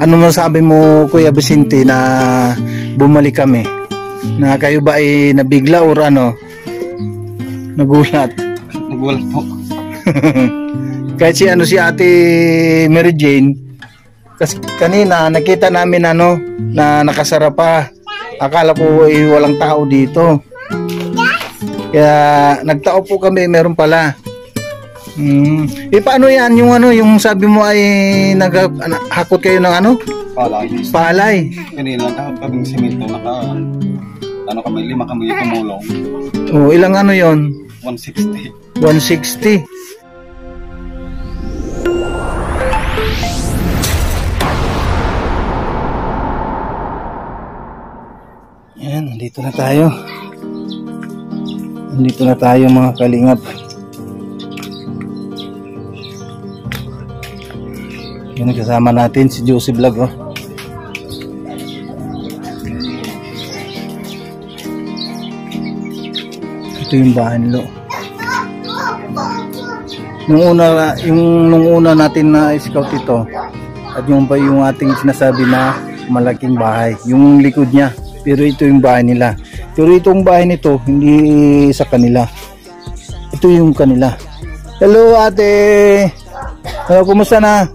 Ano masabi mo, Kuya Vicente, na bumalik kami? Na kayo ba ay nabigla or ano? Nagulat? Nagulat po. Kahit si Ate Mary Jane, kasi kanina nakita namin na nakasara pa. Akala ko ay walang tao dito. Kaya nagtao po kami, meron pala. Paano yan? Yung sabi mo ay naghakot kayo ng Palay. Palay. Kanina kaming simento, kami 5 kami tumulong. Oh, ilang yon? 160. 160. Yan, nandito na tayo. Nandito na tayo mga kalingap. Yan, kasama natin si Josie Vlog, oh. Ito yung bahay nilo. Nung una natin na scout ito, at yung ating sinasabi na malaking bahay, yung likod niya. Pero ito yung bahay nila. Pero itong bahay nito, hindi sa kanila. Ito yung kanila. Hello, ate. Hello, kumusta na?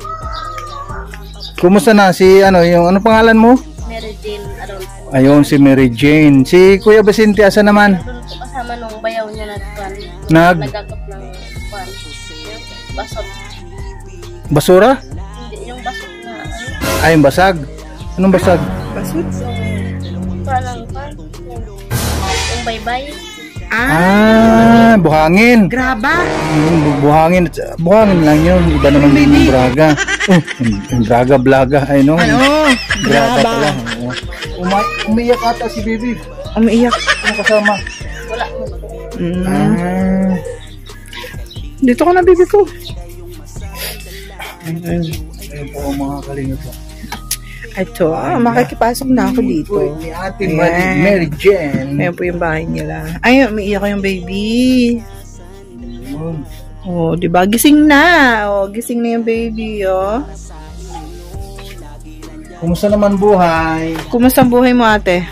Kumusta na si yung pangalan mo? Mary Jane Aronso. Ayun, si Mary Jane. Si Kuya Vicente, asa naman? Doon po kasama nung bayaw niya nagagap ng basot. Basura? Hindi, yung basot na Ay, yung basag. Anong basag? Basot? Parang yung baybay. Buhangin. Graba. Buhangin lang yun. Iba naman yung braga. Yung braga, blaga. Ay, no. Graba. Umiyak ata si baby. Umiyak. Ano kasama? Wala. Dito ko na, baby ko. Ayun po mga kalingap po. Ito, makikipasok na ako dito. Ni Ate Mary Jane. Ayan po yung bahay nila. Ay, umiiyak yung baby. Oh, diba? Gising na. Oh, gising na yung baby, oh. Kumusta naman buhay? Kumusta ang buhay mo, ate?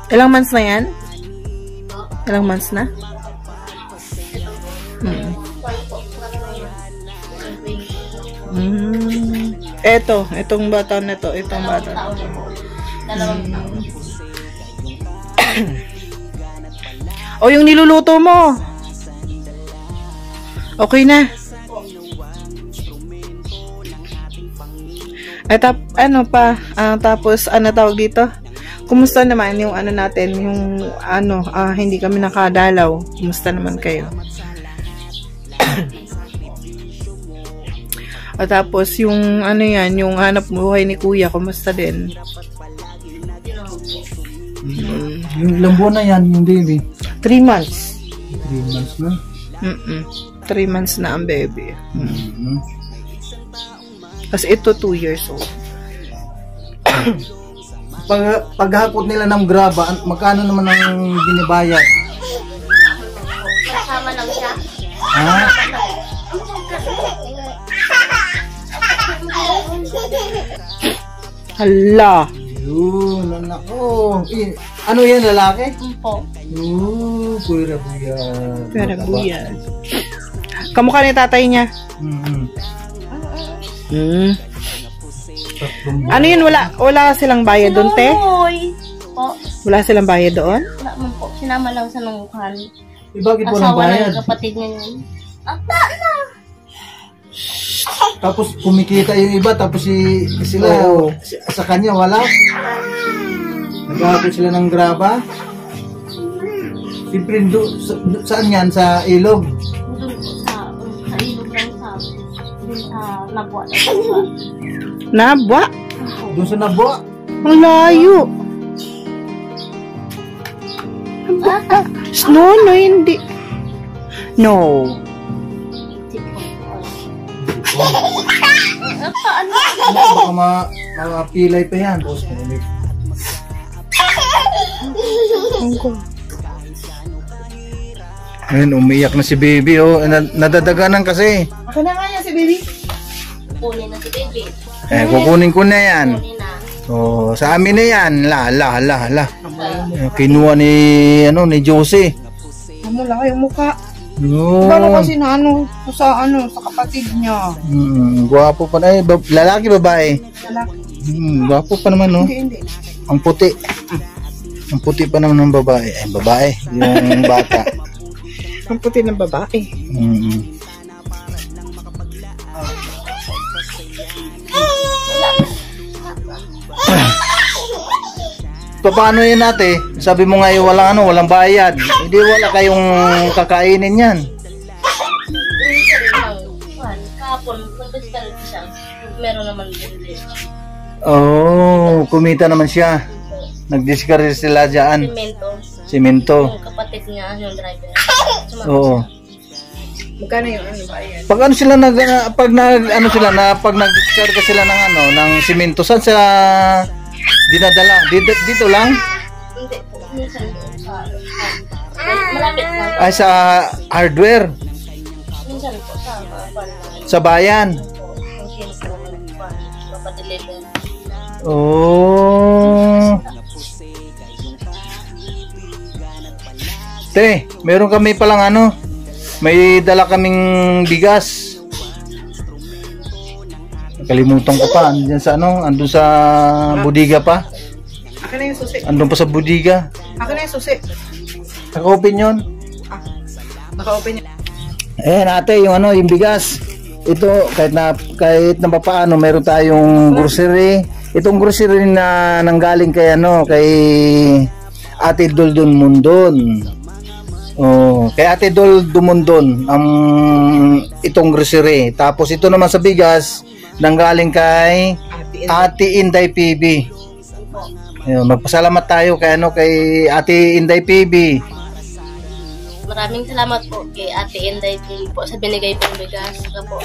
Ilang months na yan? Ilang months na? Itong bata na to, itong bata na to. O, yung niluluto mo. Okay na. Ay, tapos, tawag dito? Kumusta naman yung natin, yung hindi kami nakadalaw. Kumusta naman kayo? At tapos, yung yung hanap buhay ni Kuya, kumusta din? Yung ilang buwan na yan, yung baby? 3 months. 3 months na? 3 months na ang baby. Tapos ito 2 years old. Paghakot nila ng graba, magkano naman ang binibayad? Kasama lang siya. Hala. Yun, anak ko. Ano yan, lalaki? Po. Pwera buya. Pwera buya. Kamukha ni tatay niya. Ano yun, wala silang bayad doon, te? Po. Wala silang bayad doon? Wala man po. Sinama lang sa nungkuhan. Bakit walang bayad? Asawa ng kapatid niya yun. Tapos kumikita yung iba, tapos sila, sa kanya wala. Naghahakot sila ng graba. Siyempre, saan yan? Sa ilog? Doon sa ilog lang sa Nabwa. Nabwa? Doon sa Nabwa? Ang layo. No, hindi. No. Baka mapilay pa yan. Ayun, umiyak na si baby, oh. Nadadaganan kasi. Ako na nga yan si baby. Kunin na si baby. Kukunin ko na yan. Kunin na. Oh, sa amin na yan. La. Kinuha ni Josie. Malaki yung mukha. No. Paano kasi na sa kapatid niya. Gwapo pa na. Lalaki, babae? Lalaki. Gwapo pa naman, no? Hindi. Ang puti. Ang puti pa naman ng babae. Babae. Yung bata. Ang puti ng babae. Paano yan ate? Sabi mo nga walang bayad. Hindi wala kayong kakainin yan. Kahapon, nag-discard siya. Meron naman din. Oh, kumita naman siya. Nag-discard sila dyan. Simento. Yung kapatid niya, yung driver. Oo. Magkano yung bayad? Pag sila pag nag-discard sila ng simento, saan sila dinadala? Dito lang? Hindi po. Minsan po sa malapit lang. Ay, sa hardware. Minsan po Sa bayan. Yung sino po naman papadeliver. Oh. Te, meron kami palang may dala kaming bigas. Nakalimutan ko pa. Andun sa andun sa budiga pa. Akin na yung susi. Andun pa sa budiga. Akin na yung susi. Naka-open yun. Naka-open yun. Ayan ate, yung bigas. Ito, kahit na papaano, meron tayong grocery. Itong grocery na nanggaling kay Ate Dol Dumundon. Oh, kay Ate Dol Dumundon itong grocery. Tapos ito naman sa bigas nanggaling kay Ate Inday PB. Ayun, magpasalamat tayo kay Ate Inday PB. Maraming salamat po kay Ate Inday po sa binigay pong bigas. Po.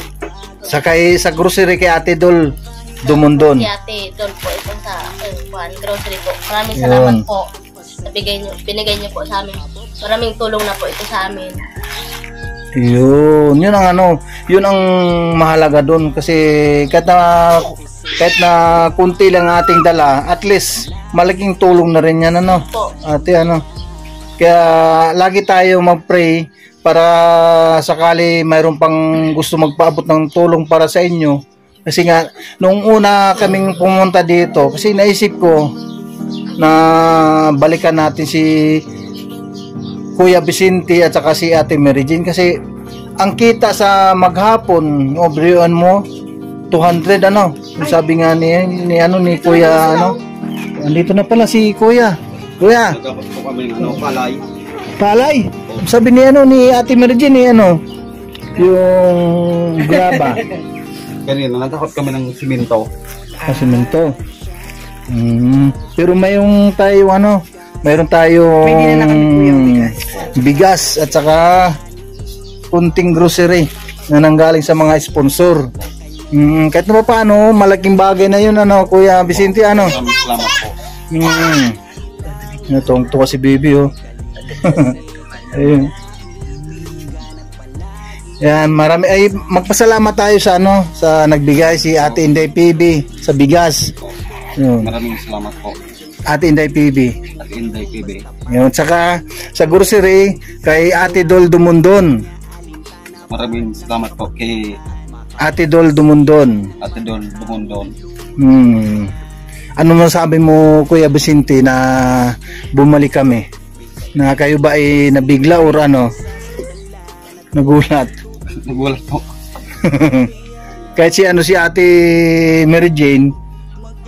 Sa grocery kay Ate Dol Dumundon. Si Ate Dol po ito sa grocery po. Maraming salamat po. Binigay niyo po sa amin. Maraming tulong na po ito sa amin. Yun ang mahalaga doon kasi kahit na kunti lang ating dala, at least malaking tulong na rin yan ate kaya lagi tayo mag-pray para sakali mayroon pang gusto magpaabot ng tulong para sa inyo. Kasi nga nung una kaming pumunta dito, kasi naisip ko na balikan natin si Kuya Vicente at saka si Ate Mary Jane kasi ang kita sa maghapon, obrian mo 200 yung sabi nga ni Kuya andito na pala si Kuya. Nagkakot po kami ng Palay. Sabi ni Ate Mary Jane yung graba. Kanina nagkakot kami ng simento. Simento. Pero mayroon tayong bigas at saka kunting grocery na nanggaling sa mga sponsor. Kahit na paano, malaking bagay na yun Kuya Vicente Maraming salamat po. Natungtuwa si baby Ayun. Yan, magpasalamat tayo sa nagbigay si Ate Inday PB sa bigas. Yun. Maraming salamat po. Ate Inday PB. Ate Inday PB. Yun, saka sa grocery kay Ate Dol Dumundon. Maraming salamat po kay Ate Dol Dumundon. Ate Dol Dumundon. Ano masabi mo Kuya Vicente na bumalik kami? Na kayo ba ay nabigla or nagulat? Nagulat po. Kahit si Ate Mary Jane,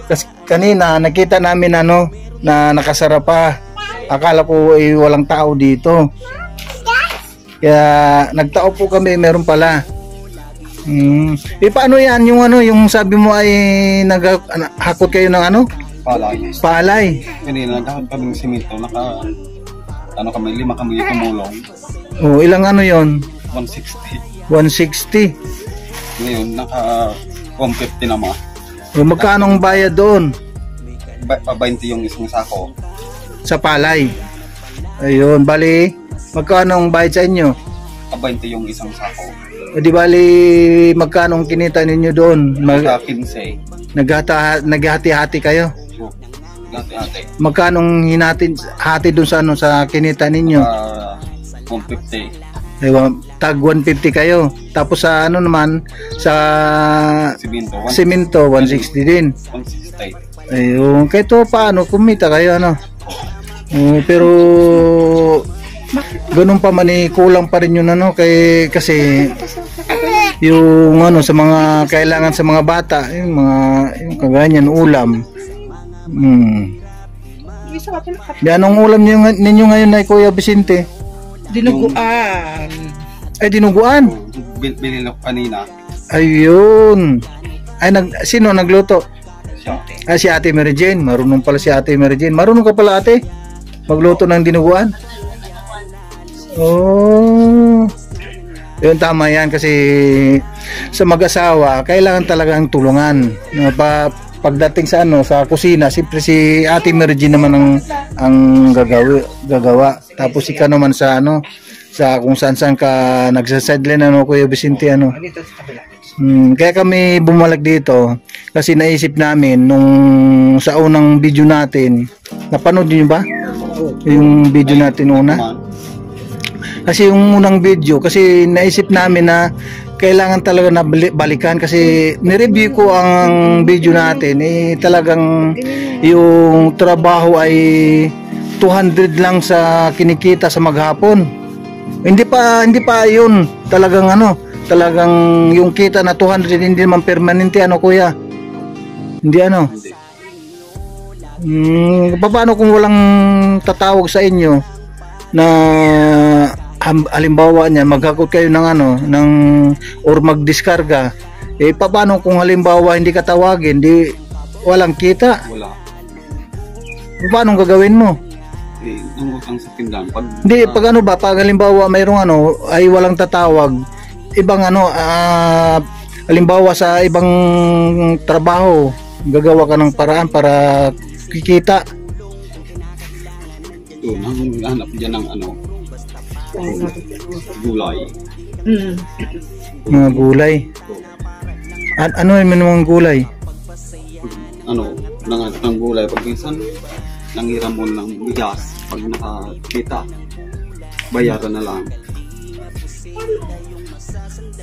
kasi kanina nakita namin na nakasara pa. Akala ko walang tao dito. Kaya nagtao po kami, meron pala. Paano yan yung sabi mo ay naghakot kayo ng Palay. Kanina nagkakot kami ng simento, kami 5 kami tumulong. Oh, ilang yon? 160. 160. Ngayon naka 150 naman. Magkano ang bayad doon? 20 yung isang sako. Sa palay. Ayun, bali Magkano ang bayad sa inyo? 20 yung isang sako. O di bali, magkano ang kinita ninyo doon? Magka 15. Naghati-hati kayo? Gati-ate. Magkano ang hati doon sa ano sa kinita ninyo? 150. Tag 150 kayo. Tapos sa ano naman sa simento 160 din. 160. Ayun, kahit to paano kumita kayo ano. Pero ganun pa man kulang pa rin yun ano kasi yung ano sa mga kailangan sa mga bata, yung kaganyan ulam. Anong ulam ninyo ngayon ay Kuya Vicente? Dinuguan. Ay, dinuguan? Bili lang kanina. Ayun. Ay, sino nagluto? Siya. Ah, si Ate Mary Jane. Marunong pala si Ate Mary Jane. Marunong ka pala ate? Magluto ng dinuguan? Oh. Yun, tama yan kasi sa mag-asawa, kailangan talagang tulungan. Pagdating sa ano sa kusina, siyempre si Ate Mary Jane naman ang gagawa. Tapos ikaw naman sa ano sa kung saan ka nagsa-sideline ano Kuya Vicente ano. Kaya kami bumalik dito kasi naisip namin nung sa unang video natin, napanood niyo ba? Yung video natin una. Kasi yung unang video kasi naisip namin na kailangan talaga na balikan kasi ni-review ko ang video natin talagang yung trabaho ay 200 lang sa kinikita sa maghapon. Hindi pa yun talagang talagang yung kita na 200 hindi naman permanente kuya. Hindi paano kung walang tatawag sa inyo na halimbawa niya maghakot kayo ng or magdiskarga paano kung halimbawa hindi ka tawagin walang kita wala paano gagawin mo ang utang sa tindahan pag halimbawa mayroong ay walang tatawag ibang halimbawa sa ibang trabaho gagawa ka ng paraan para kikita hanap dyan ng gulay. Mga gulay. Ano yung mga gulay? Ng gulay pag minsan nangiram mo ng bigas pag nakakita bayaran na lang.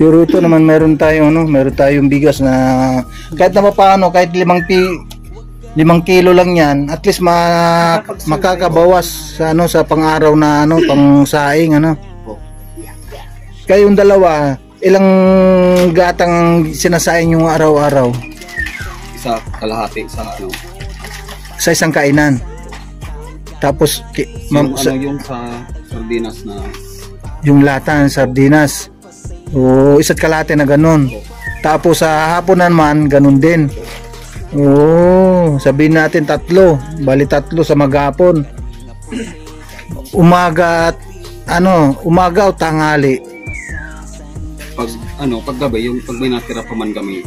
Pero ito naman meron tayong bigas na kahit na paano kahit 5 kilo lang yan at least makakabawas sa sa pang-araw na pang saing Kayong dalawa ilang gatang sinasaing yung araw-araw? Isa kalahati sa isang kainan. Tapos yung sa sardinas na yung lata ng sardinas isa't kalahati na ganun. Tapos sa hapon naman ganun din. Sabihin natin 3. Bali 3 sa maghapon. Umaga o tanghali. Pag gabi yung pag may natira pa man kami.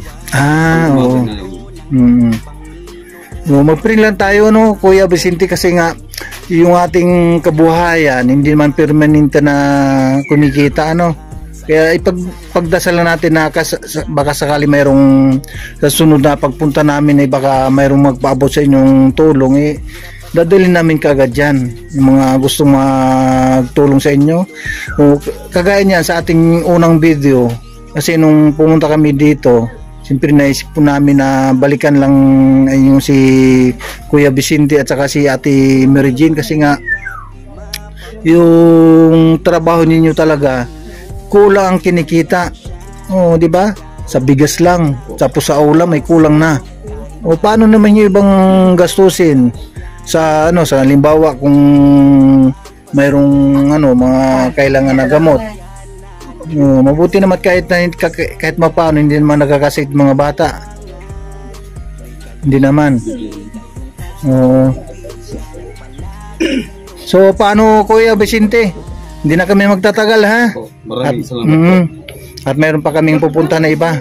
Mag-print lang tayo Kuya Vicente kasi nga yung ating kabuhayan hindi man permanente na kumikita Kaya ipagdasal lang natin na baka sakali mayroong sa sunod na pagpunta namin baka mayroong magpaabot sa inyong tulong dadalhin namin kagad yan yung mga gustong magtulong sa inyo. Kagaya niyan sa ating unang video kasi nung pumunta kami dito siyempre naisip po namin na balikan lang yung si Kuya Vicente at saka si Ate Mary Jane kasi nga yung trabaho ninyo talaga kulang ang kinikita. Di ba? Sa bigas lang, tapos sa ulam may kulang na. Paano naman yung ibang gastusin sa sa halimbawa kung mayroong mga kailangan na gamot. Mabuti naman kahit mapaano hindi naman nakakasakit mga bata. Hindi naman. So paano Kuya Vicente? Hindi na kami magtatagal ha. Maraming salamat At mayroon pa kaming pupunta na iba.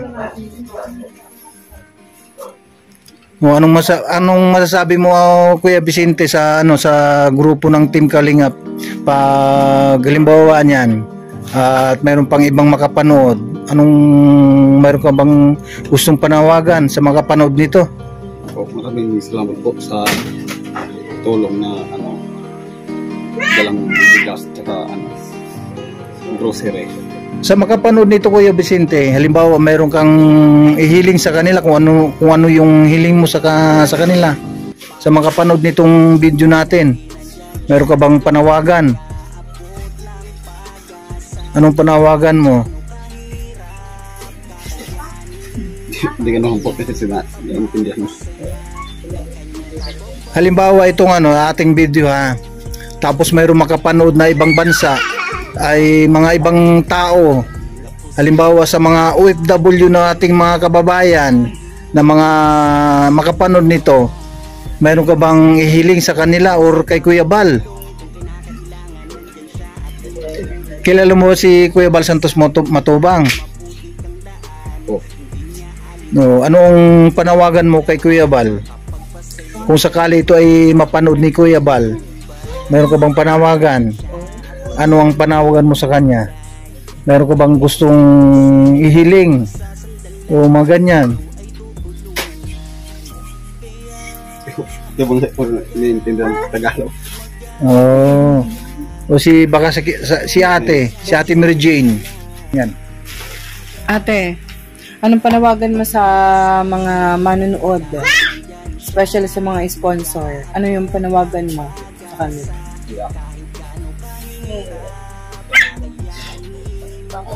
Anong masasabi mo, Kuya Vicente, sa sa grupo ng Team Kalingap pag halimbawa niyan at mayroon pang ibang makapanood, mayroon ka bang gustong panawagan sa makapanood nito? Maraming salamat po sa tulong na dalang bigas at grocery. Sa makapanood nito, Kuya Vicente, halimbawa mayroon kang ihiling sa kanila, kung ano yung hiling mo sa kanila. Sa makapanood nitong video natin, mayroon ka bang panawagan? Anong panawagan mo? Hindi ka naman po kasi naintindihan mo. Halimbawa itong ating video tapos mayroong makapanood na ibang bansa, ay mga ibang tao, halimbawa sa mga OFW na ating mga kababayan na mga makapanood nito, mayroon ka bang ihiling sa kanila or kay Kuya Bal? Kilala mo si Kuya Bal Santos Matubang? No, anong panawagan mo kay Kuya Bal? Kung sakali ito ay mapanood ni Kuya Bal, mayroon ka bang panawagan? Ano ang panawagan mo sa kanya? Meron ka bang gustong ihiling o mga ganyan? Hindi po naiintindihan sa Tagalog. O baka si ate Mary Jane. Yan. Ate, anong panawagan mo sa mga manonood? Especially sa mga sponsor. Ano yung panawagan mo sa kanila?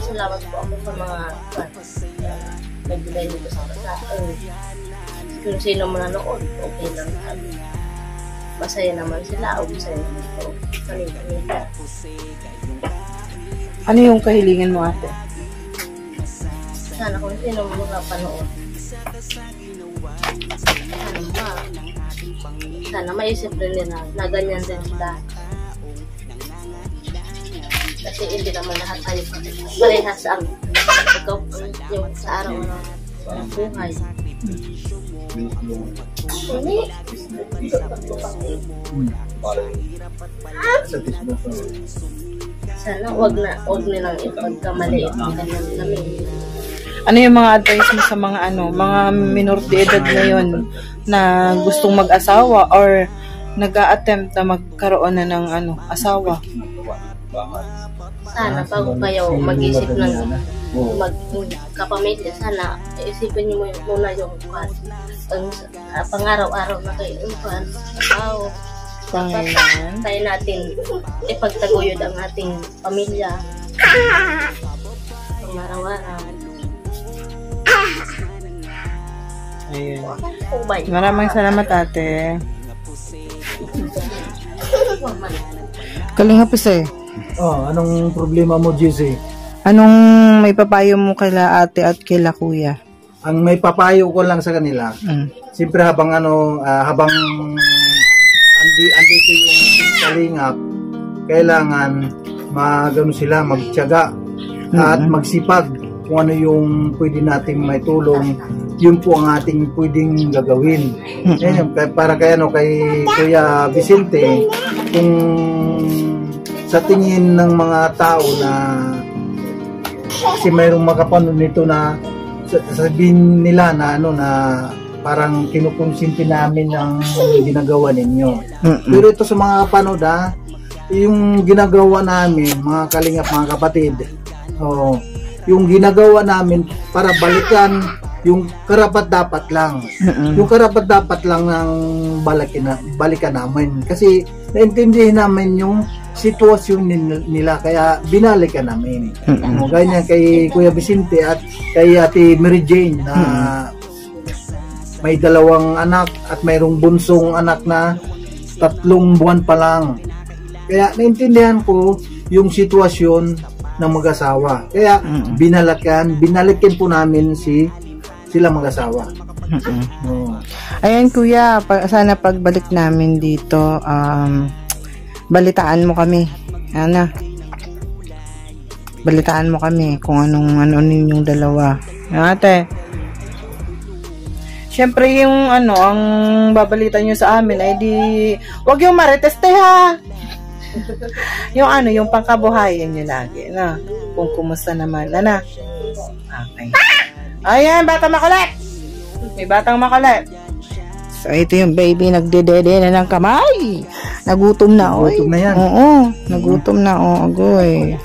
Salamat po ako sa mga nagbigay nito sa kung sino manonood, okay lang kami. Masaya naman sila o masaya naman po kanila. Ano yung kahilingan mo, ate? Sana kung sino mga panood, sana maisip rin nila na ganyan din sila. Kasi hindi naman lahat tayo parehas ang ikaw yung sa araw-araw ng buhay. Sana wag nilang ipagkamaliit ang ganyan namin. Ano yung mga advice mo sa mga mga minor de edad ngayon na gustong mag-asawa or nag-a-attempt na magkaroon na ng asawa? Sana bago kayo mag-isip ng magkapamilya, sana isipin niyo muna yung pang-araw-araw na kayo tayo natin ipagtaguyod ang ating pamilya pang-araw-araw. Ayun. Maraming salamat, ate. Kalingap isa Anong problema mo, JC? Anong may papayo mo kila ate at kila kuya? Ang may papayo ko lang sa kanila, siyempre habang habang andito yung Kalingap, kailangan sila magtiyaga at magsipag kung ano yung pwede nating may tulong, yun po ang ating pwedeng gagawin. Para kay Kuya Vicente, kung sa tingin ng mga tao na kasi mayroong makapanood nito na sabihin nila na na parang kinukonsinti namin ang ginagawa ninyo. Pero ito sa mga kapanood yung ginagawa namin, mga Kalingap, mga kapatid, yung ginagawa namin para balikan yung karapat-dapat lang. Yung karapat-dapat lang ng balikan namin. Kasi naintindihan namin yung sitwasyon nila, kaya binalikan namin. Ganyan kay Kuya Vicente at kay Ate Mary Jane na may 2 anak at mayroong bunsong anak na 3 buwan pa lang. Kaya naintindihan ko yung sitwasyon ng mag-asawa. Kaya binalikan po namin sila mag-asawa. Ayan, kuya, sana pagbalik namin dito, balitaan mo kami. Balitaan mo kami kung ano ninyong dalawa. Ate, syempre yung ano, ang babalitan nyo sa amin ay di, wag yung mariteste ha. Yung ano, yung pangkabuhayan nyo lagi, na kung kumusta naman, na. Okay. Ayan, batang makulit. May batang makulit. So, ito yung baby, nagdedede na ng kamay. Nagutom na, oy. Nagutom na yan. Oo, nagutom na, agoy.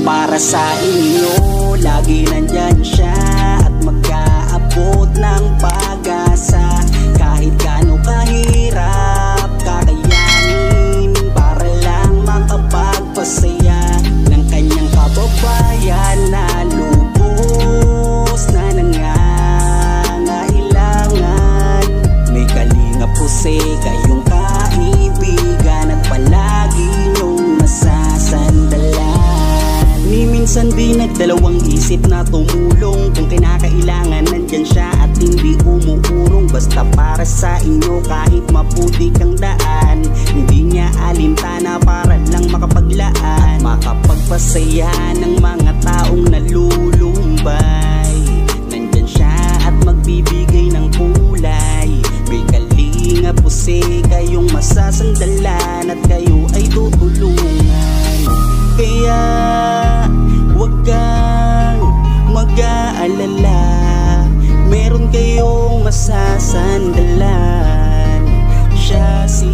Para sa inyo, lagi nandyan siya at mag-aabot ng pag-asa. Kahit gaano kahirap, kakayanin para lang makapagpasaya ng kanyang kababayan na lubos na nangangailangan. May Kalingap Jose, kayong kaibigan at palagi niyong masasandalan. Ni minsan di nagdalawang isip na tumulong. Kung kinakailangan nandyan siya at hindi umuurong. Basta para sa inyo kahit maputi kang daan, hindi niya alintana para lang makapaglaan, makapagpasaya ng mga taong nalulumbay. Nandyan siya at magbibigay ng kulay. May Kalingap Jose, kayong masasandalan at kayo ay tutulungan. Kaya huwag kang mag-aalala, meron kayong masasandalan. Siya si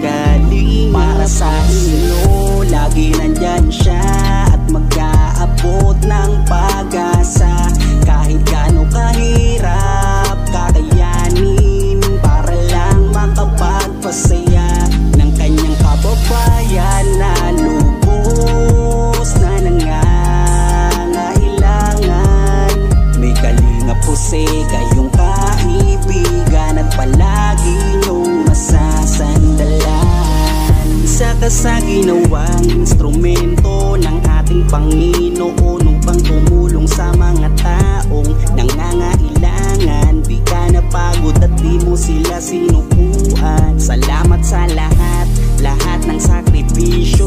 Kalingap. Para sa inyo, lagi nandyan siya at mag-aabot ng pag-asa. Kahit gaano kahirap, kakayanin para lang makapagpasaya ng kanyang kababayan na lubos na nangangailangan. May Kalingap Jose, kayong kaibigan at palagi niyong masasandalan. Isa ka sa ginawang instrumento ng ating Panginoon upang tumulong sa mga taong nangangailangan. Di ka napagod at di mo sila sinukuan. Salamat sa lahat ng sakripisyo